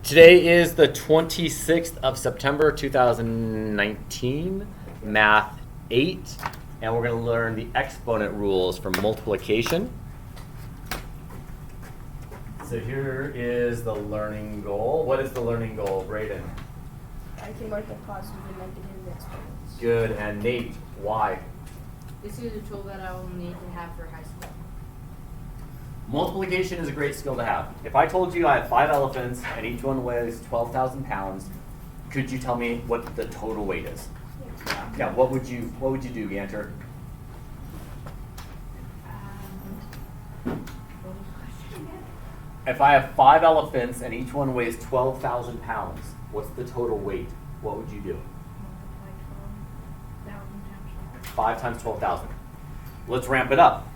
Today is the 26th of September 2019, Math 8, and we're going to learn the exponent rules for multiplication. So here is the learning goal. What is the learning goal, Brayden? I can work the positive and negative exponents. Good, and Nate, why? This is a tool that I will need to have for high school. Multiplication is a great skill to have. If I told you I have 5 elephants and each one weighs 12,000 pounds, could you tell me what the total weight is? Yeah, what would you do, Ganter? If I have 5 elephants and each one weighs 12,000 pounds, what's the total weight? What would you do? 5 times 12,000. Let's ramp it up.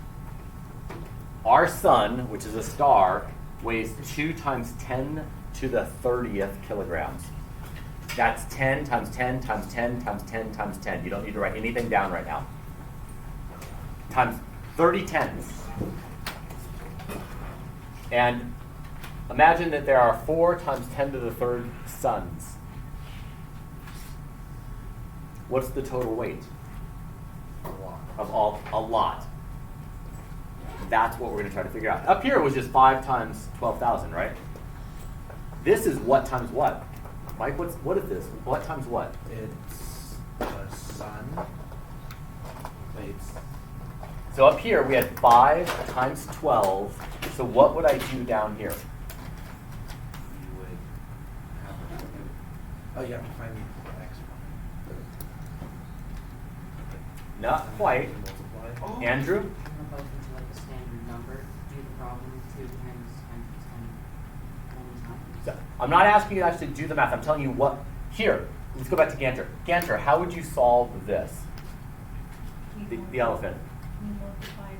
Our sun, which is a star, weighs 2 times 10 to the 30th kilograms. That's 10 times 10 times 10 times 10 times 10. You don't need to write anything down right now. Times 30 tens. And imagine that there are 4 times 10 to the third suns. What's the total weight? A lot. That's what we're going to try to figure out. Up here it was just 5 times 12,000, right? This is what times what? Mike, what is this? What times what? It's the sun. Wait. So up here we had 5 times 12. So what would I do down here? You would have to do. Oh, you have to find the exponent. Not quite. Multiply. Andrew? Turn them both into like a standard number. Do the problem 2 times 10 times 10 So I'm not asking you to actually do the math. I'm telling you what. Here, let's go back to Ganter. Ganter, how would you solve this? The elephant. We multiply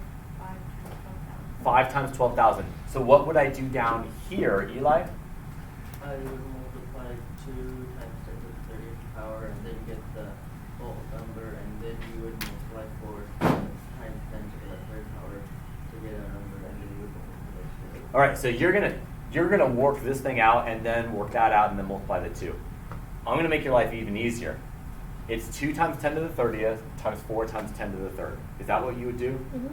5 5 times 12,000. times 12,000. So what would I do down here, Eli? I would multiply 2 times 10 to the 30th power and then get the whole number, and then you would multiply 4 times 10 to the third power to get a number, and then you would multiply 2. All right, so you're gonna work this thing out and then work that out and then multiply the 2. I'm gonna make your life even easier. It's 2 times 10 to the 30th times 4 times 10 to the third. Is that what you would do? Mm-hmm.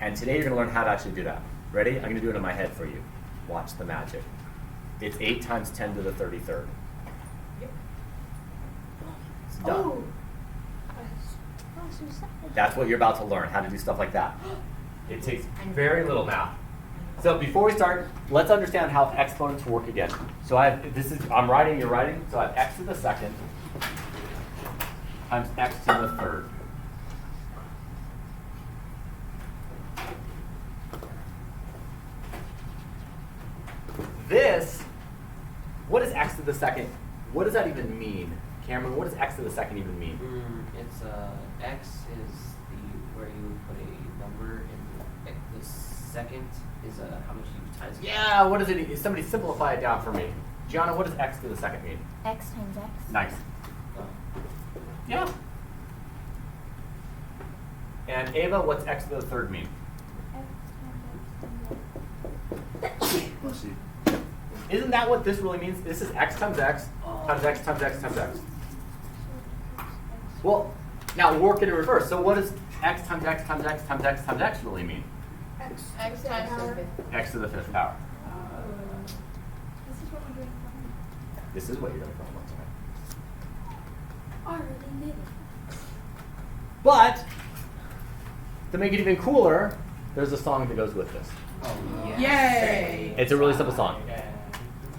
And today you're gonna learn how to actually do that. Ready? I'm gonna do it in my head for you. Watch the magic. It's 8 times 10 to the 33rd. It's done. Oh. That's what you're about to learn, how to do stuff like that. It takes very little math. So before we start, let's understand how exponents work again. So I'm writing, you're writing, so I have x to the second times x to the third. This, what is x to the second? What does that even mean? Cameron, what does x to the second even mean? It's x is where you put a number in the second is how much you times. Yeah, what does it, somebody simplify it down for me. Gianna, what does x to the second mean? X times X. Nice. Yeah. And Ava, what's x to the third mean? Let's see. Isn't that what this really means? This is x times x times x times x times x. Well, now work it in reverse. So what does x times x times x times x times x really mean? X times power. X to the 5th power. This is what we're doing. This is what you're going to problem tonight. Already did it. But to make it even cooler, there's a song that goes with this. Oh, Yay! It's a really simple song.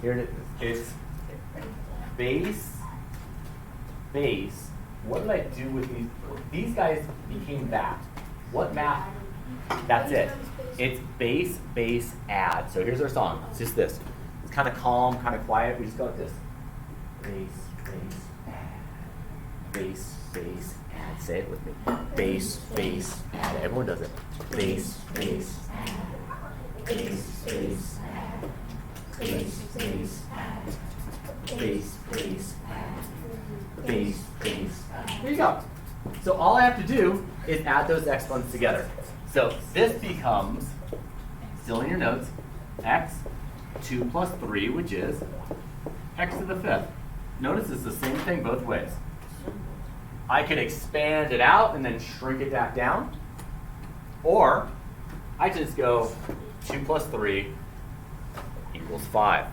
Here it is. It's base. What did I do with these? These guys became that. What math? That's it. It's base, add. So here's our song. It's just this. It's kind of calm, kind of quiet. We just go like this. Base, add. Base, add. Say it with me. Base, add. Everyone does it. Base, add. Base, add. Base, add. Base, add. Base, add. Here you go. So all I have to do is add those exponents together. So this becomes, still in your notes, x 2 plus 3, which is x to the 5th. Notice it's the same thing both ways. I could expand it out and then shrink it back down. Or I just go 2 plus 3 equals 5.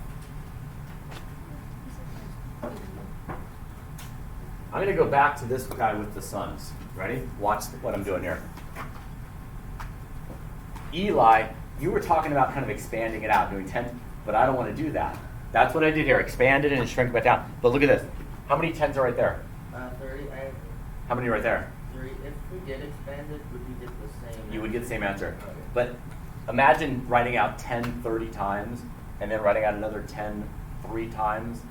I'm going to go back to this guy with the sons. Ready? Watch what I'm doing here. Eli, you were talking about kind of expanding it out, doing 10, but I don't want to do that. That's what I did here. Expanded it and shrink it back down. But look at this. How many 10s are right there? 30, I have How many right there? 3. If we did expand it, would we get the same? You would get the same answer. Okay. But imagine writing out 10 30 times, and then writing out another 10 3 times,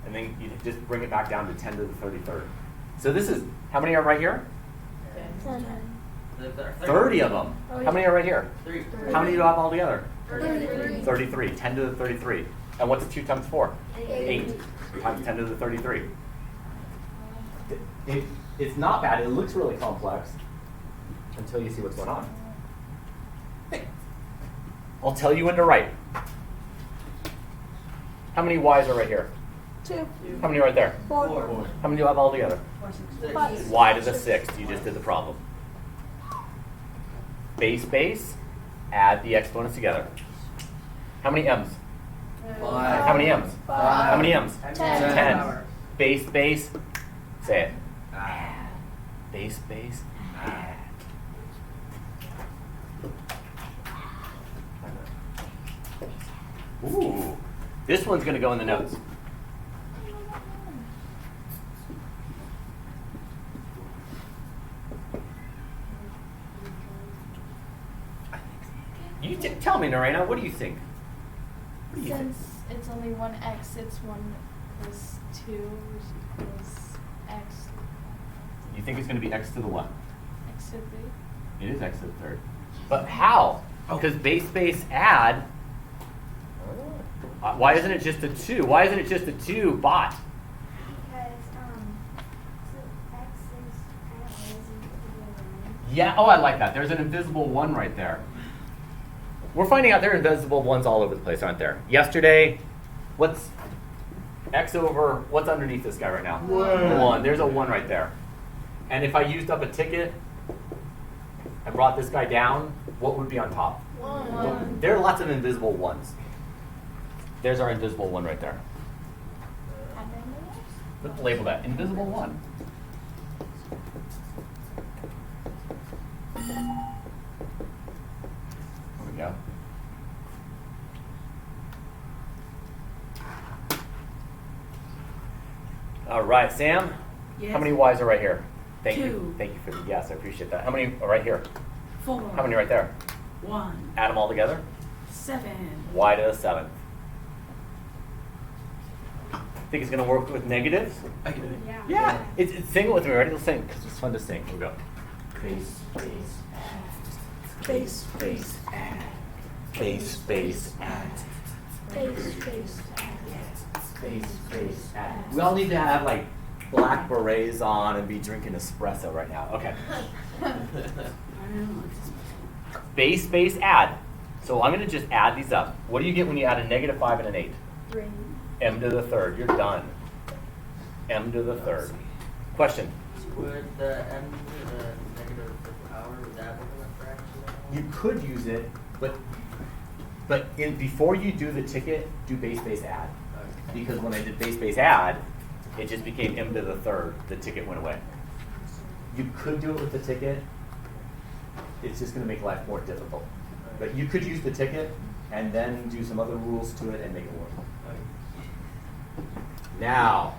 and then you just bring it back down to 10 to the 33rd. So this is, how many are right here? 30 of them. Oh, How many are right here? 3. How many do you have all together? 33. 33. 10 to the 33. And what's 2 times 4? 8 times 10 to the 33. It's not bad. It looks really complex until you see what's going on. I'll tell you when to write. How many y's are right here? 2. How many are right there? 4. How many do you have all together? 5. Y to the 6th. You just did the problem. Base, add the exponents together. How many m's? 5. How many m's? 5. How many m's? 10. 10. Base, say it. Base, add. Ooh, this one's gonna go in the notes. You tell me, Narena, what do you think? What do you think? Since it's only 1x, it's 1 plus 2, which equals x. You think it's gonna be x to the what? X to 3. It is x to the 3rd. But how? Because base, add. Why isn't it just a 2? Why isn't it just a 2 bot? Because, so X is kind of always invisible. Yeah, oh, I like that. There's an invisible 1 right there. We're finding out there are invisible 1s all over the place, aren't there? Yesterday, what's x over, what's underneath this guy right now? 1. There's a 1 right there. And if I used up a ticket and brought this guy down, what would be on top? 1. There are lots of invisible 1s. There's our invisible 1 right there. Let's label that invisible 1. There we go. All right, Sam. Yes. How many Y's are right here? Thank you. 2. Thank you for the yes. I appreciate that. How many are right here? 4. How many right there? 1. Add them all together. 7. Y to the 7th. Think it's going to work with negatives? I can do it. Yeah. Sing it with me. Ready? Let's sing because it's fun to sing. Here we go. Base, add. Base, add. Base, add. We all need to have like black berets on and be drinking espresso right now. Okay. Base, add. So I'm going to just add these up. What do you get when you add a -5 and an 8? 3. M to the 3rd. You're done. M to the 3rd. Question. Would the m to the negative fifth power, would that work in a fraction? You could use it, but before you do the ticket, do base, add. Because when I did base, add, it just became M to the 3rd. The ticket went away. You could do it with the ticket. It's just going to make life more difficult. But you could use the ticket and then do some other rules to it and make it work. Now,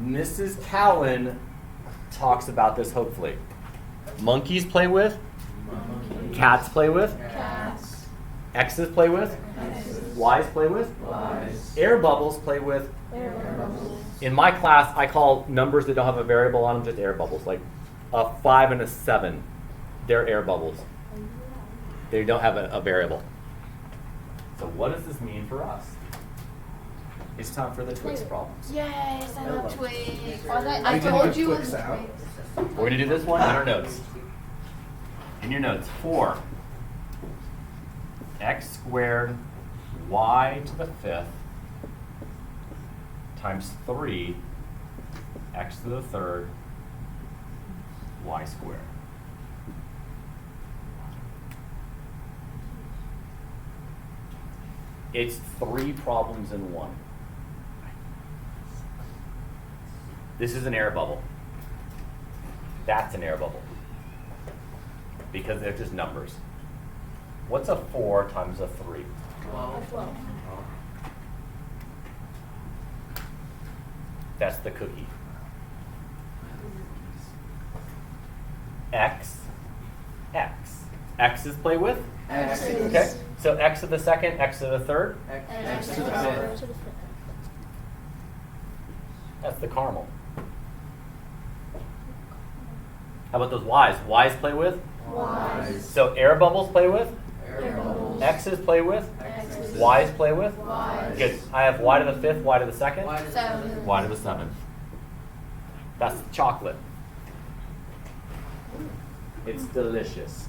Mrs. Cowan talks about this hopefully. Monkeys play with, cats play with, Cats. X's play with, Y's play with, air bubbles play with. In my class, I call numbers that don't have a variable on them just air bubbles, like a 5 and a 7. They're air bubbles. They don't have a variable. So what does this mean for us? It's time for the Twix problems. Yes, I love Twix. I We can told do you it Twix was out. Twix. We're gonna do this one in our notes. In your notes, 4. x squared y to the 5th times 3 x to the 3rd y squared. It's 3 problems in one. This is an air bubble. That's an air bubble. Because they're just numbers. What's a 4 times a 3? 12. That's the cookie. X, X. X is play with? X. Okay. So x to the 2nd, x to the 3rd? X to the 5th. That's the caramel. How about those y's? Y's play with? Y's. So air bubbles play with? Air bubbles. X's play with? X's. Y's play with? Y's. Good. I have y to the 5th, y to the 2nd? Y to the 7. Y to the 7th. That's chocolate. It's delicious.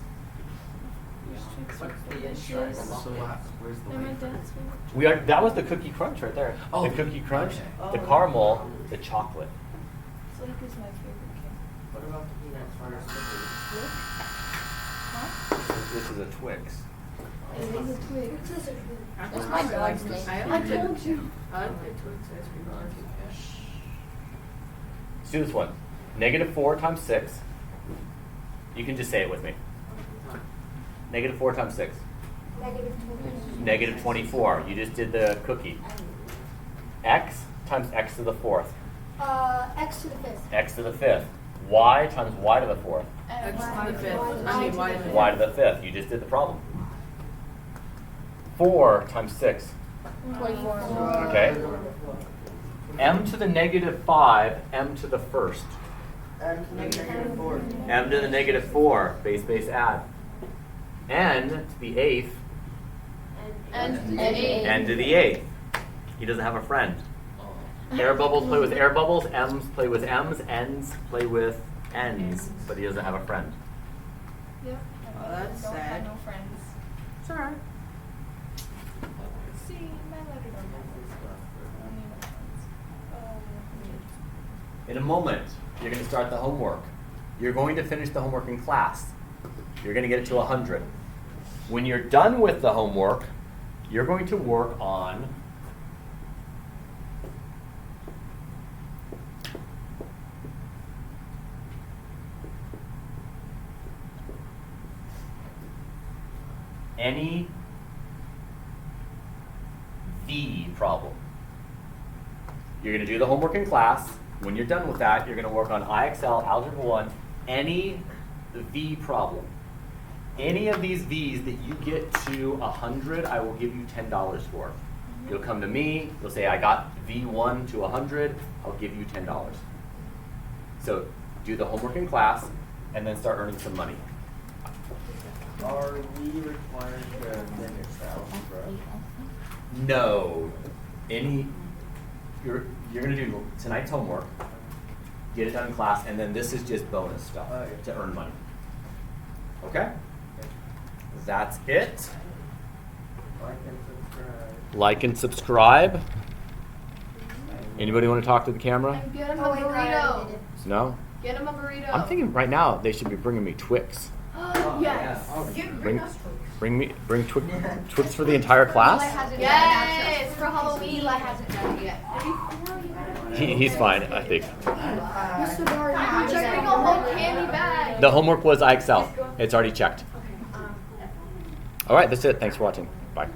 What's the insurance? So where's the They're my wafer? dad's favorite. We are. That was the cookie crunch right there. Oh, the cookie crunch, okay. the caramel, the chocolate. Flake is my favorite cake. What about the peanut butter cookies? This is a Twix. It is a Twix. That's That's my dog's name. I told you. I like my Twix ice cream barbecue. Let's do this one. -4 times 6. You can just say it with me. -4 times 6. -24. You just did the cookie. X times x to the 4th. X to the 5th. X to the 5th. Y times y to the 4th. X to the 5th. I mean, Y to the 5th. Y to the 5th. You just did the problem. 4 times 6. 24. Okay. M to the -5, m to the 1st. And -4. M to the -4, base add. N to the 8th, And the 8. n to the 8th. He doesn't have a friend. Air bubbles play with air bubbles, M's play with M's, N's play with N's, but he doesn't have a friend. Yep. Well, that's Don't have sad. no friends. It's alright. See, my letter don't have this stuff. I don't need no friends. In a moment, you're going to start the homework. You're going to finish the homework in class. You're going to get it to 100. When you're done with the homework, you're going to work on any V problem. You're going to do the homework in class. When you're done with that, you're going to work on IXL, Algebra 1, any V problem. Any of these V's that you get to 100, I will give you $10 for. You'll come to me, you'll say, I got V1 to 100, I'll give you $10. So do the homework in class, and then start earning some money. Are we required to finish algebra? No. You're going to do tonight's homework, get it done in class, and then this is just bonus stuff Okay. to earn money. Okay? That's it. Like and subscribe. Like and subscribe. Anybody want to talk to the camera? And get him Oh, a wait, no, I already burrito. did it. No? Get him a burrito. I'm thinking right now they should be bringing me Twix. Yes. Bring Twix for the entire class? Yes, for Halloween. Eli hasn't done it yet. He's fine, I think. Mr. Barr, I'm checking a whole candy bag. The homework was IXL. It's already checked. All right, that's it. Thanks for watching. Bye.